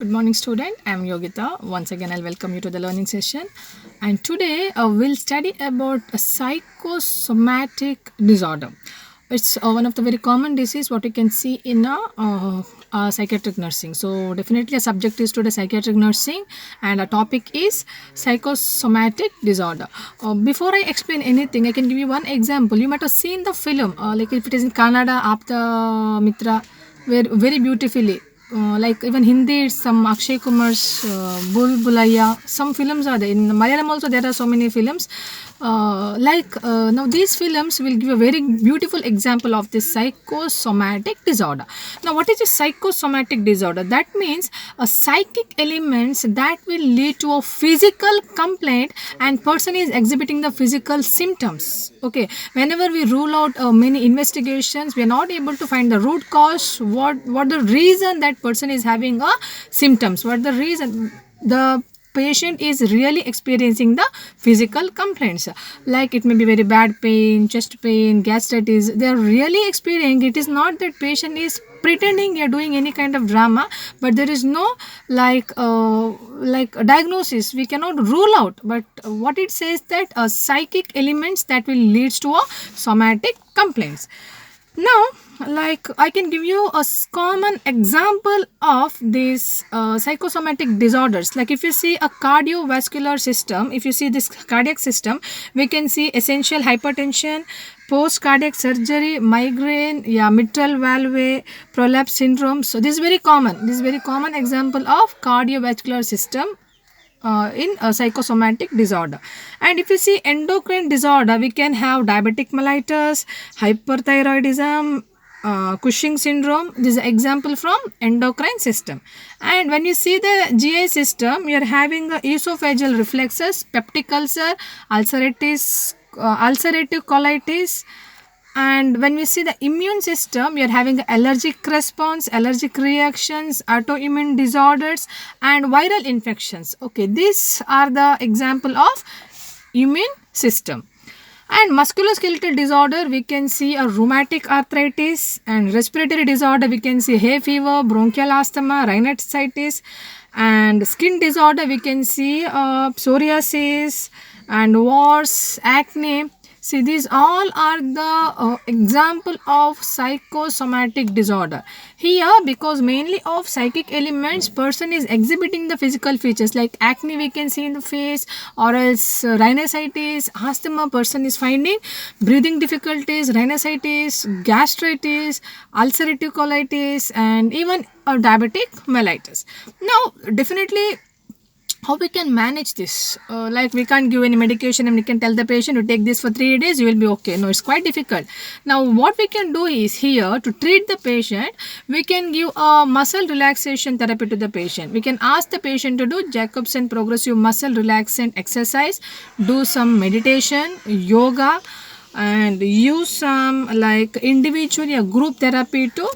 Good morning, student. I am Yogita. Once again, I'll welcome you to the learning session. And today, we'll study about a psychosomatic disorder. It's one of the very common disease what you can see in psychiatric nursing. So definitely, a subject is today psychiatric nursing, and a topic is psychosomatic disorder. Before I explain anything, I can give you one example. You might have seen the film, like if it is in Kannada, Apta Mitra, where very beautifully like even Hindi, some Akshay Kumar's Bul Bulaya, some films are there. In Malayalam also there are so many films. Now these films will give a very beautiful example of this psychosomatic disorder. Now what is a psychosomatic disorder? That means a psychic elements that will lead to a physical complaint and person is exhibiting the physical symptoms. Okay, whenever we rule out many investigations, we are not able to find the root cause, what the reason that person is having a symptoms, what the reason the patient is really experiencing the physical complaints, like it may be very bad pain, chest pain, gastritis, they are really experiencing. It is not that patient is pretending you're doing any kind of drama, but there is no like a diagnosis we cannot rule out, but what it says that psychic elements that will leads to a somatic complaints. Now, like I can give you a common example of these psychosomatic disorders. Like if you see a cardiovascular system, if you see this cardiac system, we can see essential hypertension, post cardiac surgery, migraine, yeah, mitral valve prolapse syndrome. So this is very common. This is very common example of cardiovascular system in a psychosomatic disorder. And if you see endocrine disorder, we can have diabetic mellitus, hyperthyroidism, Cushing syndrome. This is an example from endocrine system. And when you see the GI system, you are having the esophageal reflexes, peptic ulcer, ulcerative colitis. And when we see the immune system, we are having allergic response, allergic reactions, autoimmune disorders, and viral infections. Okay, these are the example of immune system. And musculoskeletal disorder, we can see a rheumatic arthritis, and respiratory disorder, we can see hay fever, bronchial asthma, rhinosinusitis, and skin disorder, we can see psoriasis and wars, acne. See, these all are the example of psychosomatic disorder. Here, because mainly of psychic elements, person is exhibiting the physical features like acne we can see in the face, or else rhinosinusitis, asthma, person is finding breathing difficulties, rhinosinusitis, gastritis, ulcerative colitis, and even diabetic mellitus. Now, definitely how we can manage this, like we can't give any medication and we can tell the patient to take this for 3 days, you will be okay. No, it's quite difficult. Now what we can do is, here to treat the patient, we can give a muscle relaxation therapy to the patient. We can ask the patient to do Jacobson progressive muscle relaxant exercise, do some meditation, yoga, and use some like individual or group therapy to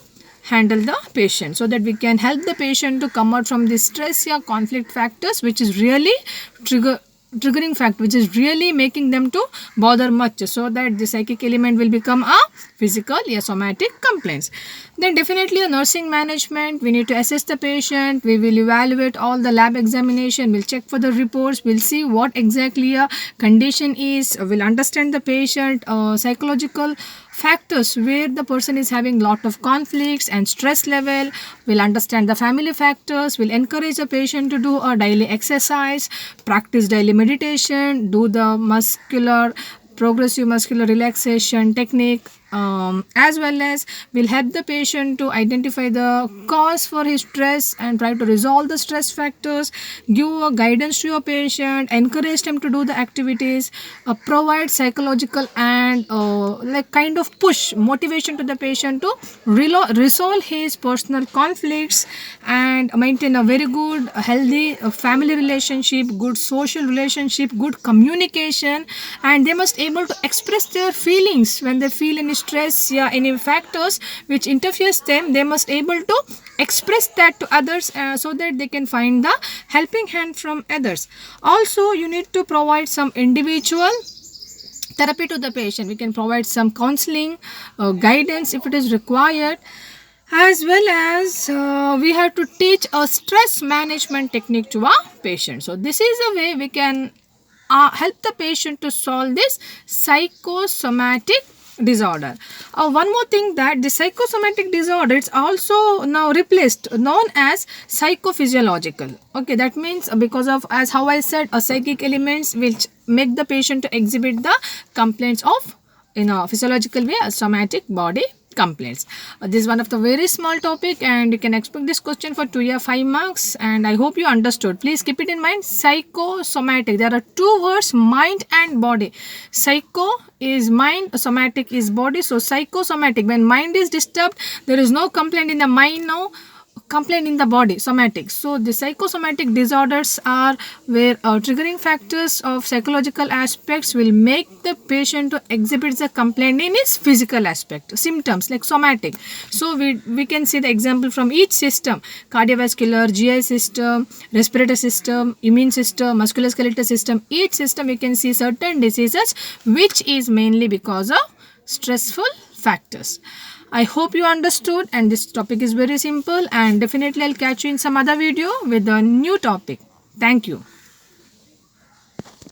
handle the patient, so that we can help the patient to come out from the stress or conflict factors which is really triggering factor, which is really making them to bother much, so that the psychic element will become a physical or somatic complaints. Then definitely the nursing management, we need to assess the patient, we will evaluate all the lab examination, we'll check for the reports, we'll see what exactly a condition is, we'll understand the patient psychological factors where the person is having lot of conflicts and stress level. We'll understand the family factors, we'll encourage the patient to do a daily exercise, practice daily meditation, do the progressive muscular relaxation technique, as well as will help the patient to identify the cause for his stress and try to resolve the stress factors, give a guidance to your patient, encourage them to do the activities, provide psychological and like kind of push motivation to the patient to resolve his personal conflicts and maintain a very good healthy family relationship, good social relationship, good communication, and they must able to express their feelings when they feel any stress, yeah, any factors which interferes them, they must able to express that to others, so that they can find the helping hand from others. Also, you need to provide some individual therapy to the patient. We can provide some counseling, guidance if it is required. as well as we have to teach a stress management technique to our patient. So this is a way we can help the patient to solve this psychosomatic disorder. One more thing, that the psychosomatic disorder is also now replaced known as psychophysiological. Okay, that means because of, as how I said, a psychic elements which make the patient to exhibit the complaints of in a physiological way, a somatic body complaints. This is one of the very small topic, and you can expect this question for 2 year 5 marks, and I hope you understood. Please keep it in mind. Psychosomatic, there are two words, mind and body. Psycho is mind, somatic is body. So psychosomatic, when mind is disturbed, there is no complaint in the mind, no complaint in the body, somatic. So the psychosomatic disorders are where triggering factors of psychological aspects will make the patient to exhibit the complaint in his physical aspect, symptoms like somatic. So we can see the example from each system: cardiovascular, GI system, respiratory system, immune system, musculoskeletal system. Each system we can see certain diseases which is mainly because of stressful factors. I hope you understood, and this topic is very simple, and definitely I'll catch you in some other video with a new topic. Thank you.